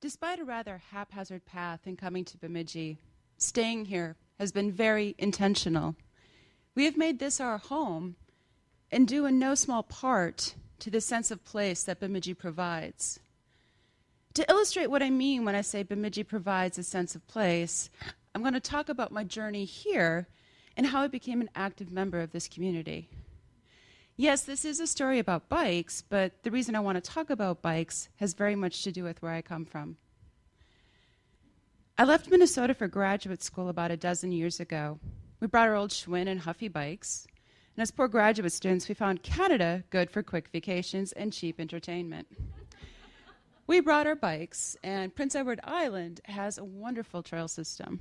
Despite a rather haphazard path in coming to Bemidji, staying here has been very intentional. We have made this our home and due in no small part to the sense of place that Bemidji provides. To illustrate what I mean when I say Bemidji provides a sense of place, I'm going to talk about my journey here and how I became an active member of this community. Yes, this is a story about bikes, but the reason I want to talk about bikes has very much to do with where I come from. I left Minnesota for graduate school about a dozen years ago. We brought our old Schwinn and Huffy bikes, and as poor graduate students, we found Canada good for quick vacations and cheap entertainment. We brought our bikes, and Prince Edward Island has a wonderful trail system.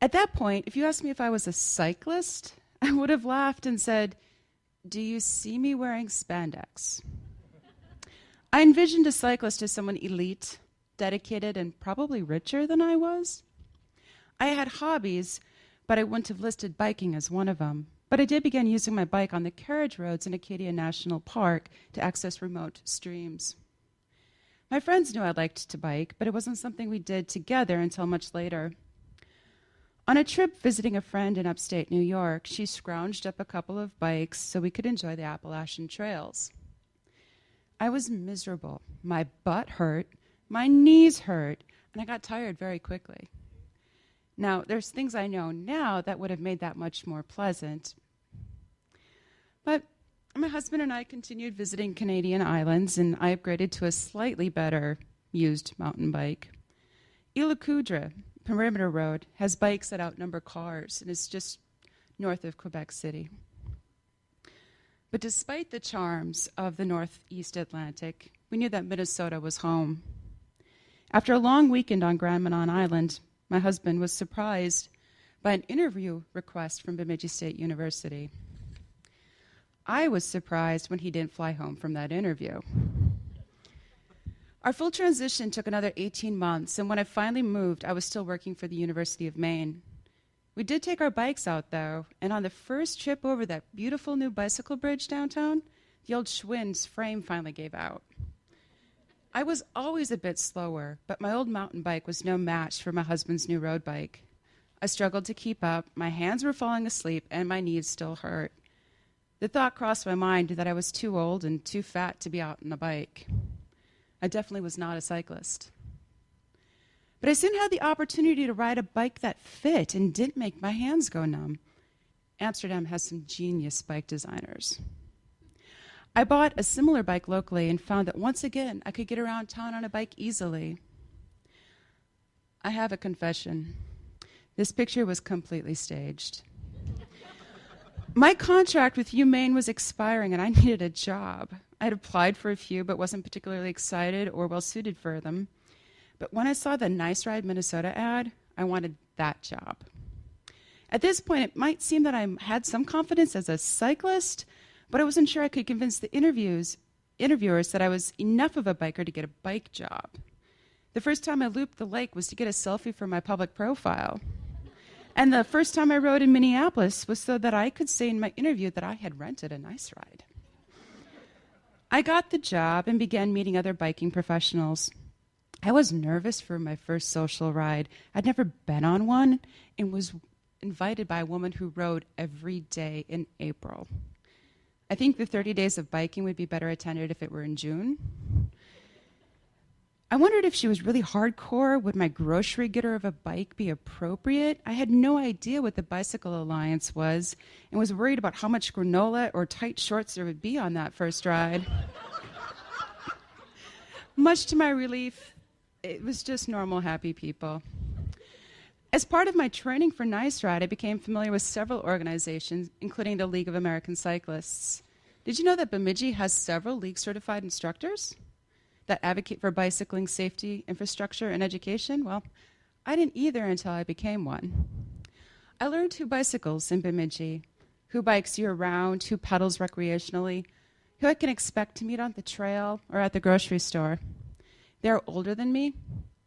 At that point, if you asked me if I was a cyclist, I would have laughed and said, "Do you see me wearing spandex?" I envisioned a cyclist as someone elite, dedicated, and probably richer than I was. I had hobbies, but I wouldn't have listed biking as one of them. But I did begin using my bike on the carriage roads in Acadia National Park to access remote streams. My friends knew I liked to bike, but it wasn't something we did together until much later. On a trip visiting a friend in upstate New York, she scrounged up a couple of bikes so we could enjoy the Appalachian trails. I was miserable. My butt hurt, my knees hurt, and I got tired very quickly. Now, there's things I know now that would have made that much more pleasant. But my husband and I continued visiting Canadian islands, and I upgraded to a slightly better used mountain bike. Île aux Coudres, Perimeter Road, has bikes that outnumber cars, and it's just north of Quebec City. But despite the charms of the Northeast Atlantic, we knew that Minnesota was home. After a long weekend on Grand Manan Island, my husband was surprised by an interview request from Bemidji State University. I was surprised when he didn't fly home from that interview. Our full transition took another 18 months, and when I finally moved, I was still working for the University of Maine. We did take our bikes out, though, and on the first trip over that beautiful new bicycle bridge downtown, the old Schwinn's frame finally gave out. I was always a bit slower, but my old mountain bike was no match for my husband's new road bike. I struggled to keep up, my hands were falling asleep, and my knees still hurt. The thought crossed my mind that I was too old and too fat to be out on a bike. I definitely was not a cyclist. But I soon had the opportunity to ride a bike that fit and didn't make my hands go numb. Amsterdam has some genius bike designers. I bought a similar bike locally and found that once again I could get around town on a bike easily. I have a confession. This picture was completely staged. My contract with UMaine was expiring and I needed a job. I had applied for a few but wasn't particularly excited or well suited for them. But when I saw the Nice Ride Minnesota ad, I wanted that job. At this point, it might seem that I had some confidence as a cyclist, but I wasn't sure I could convince the interviewers that I was enough of a biker to get a bike job. The first time I looped the lake was to get a selfie for my public profile. And the first time I rode in Minneapolis was so that I could say in my interview that I had rented a Nice Ride. I got the job and began meeting other biking professionals. I was nervous for my first social ride. I'd never been on one and was invited by a woman who rode every day in April. I think the 30 days of biking would be better attended if it were in June. I wondered if she was really hardcore. Would my grocery getter of a bike be appropriate? I had no idea what the Bicycle Alliance was and was worried about how much granola or tight shorts there would be on that first ride. Much to my relief, it was just normal, happy people. As part of my training for Nice Ride, I became familiar with several organizations, including the League of American Cyclists. Did you know that Bemidji has several league-certified instructors that advocate for bicycling safety, infrastructure, and education? Well, I didn't either until I became one. I learned who bicycles in Bemidji, who bikes year-round, who pedals recreationally, who I can expect to meet on the trail or at the grocery store. They're older than me,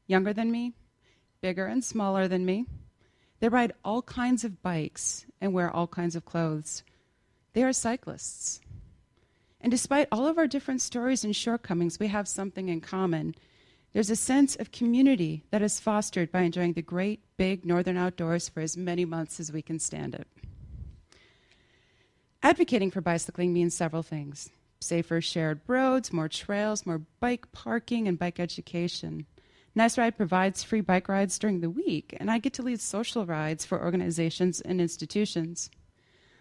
younger than me, bigger and smaller than me. They ride all kinds of bikes and wear all kinds of clothes. They are cyclists. And despite all of our different stories and shortcomings, we have something in common. There's a sense of community that is fostered by enjoying the great, big northern outdoors for as many months as we can stand it. Advocating for bicycling means several things: safer shared roads, more trails, more bike parking, and bike education. Nice Ride provides free bike rides during the week, and I get to lead social rides for organizations and institutions.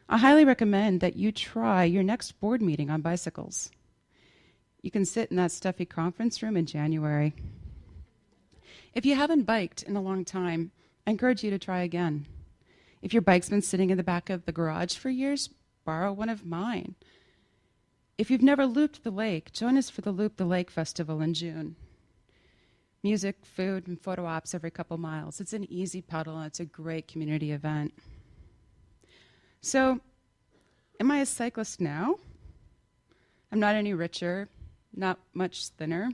I highly recommend that you try your next board meeting on bicycles. You can sit in that stuffy conference room in January. If you haven't biked in a long time, I encourage you to try again. If your bike's been sitting in the back of the garage for years, borrow one of mine. If you've never looped the lake, join us for the Loop the Lake Festival in June. Music, food, and photo ops every couple miles. It's an easy pedal, and it's a great community event. So, am I a cyclist now? I'm not any richer, not much thinner,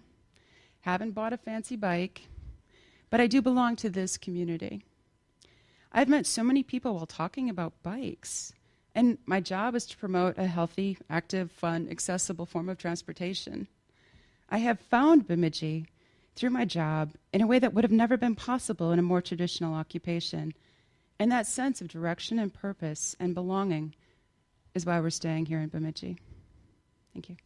haven't bought a fancy bike, but I do belong to this community. I've met so many people while talking about bikes, and my job is to promote a healthy, active, fun, accessible form of transportation. I have found Bemidji through my job in a way that would have never been possible in a more traditional occupation. And that sense of direction and purpose and belonging is why we're staying here in Bemidji. Thank you.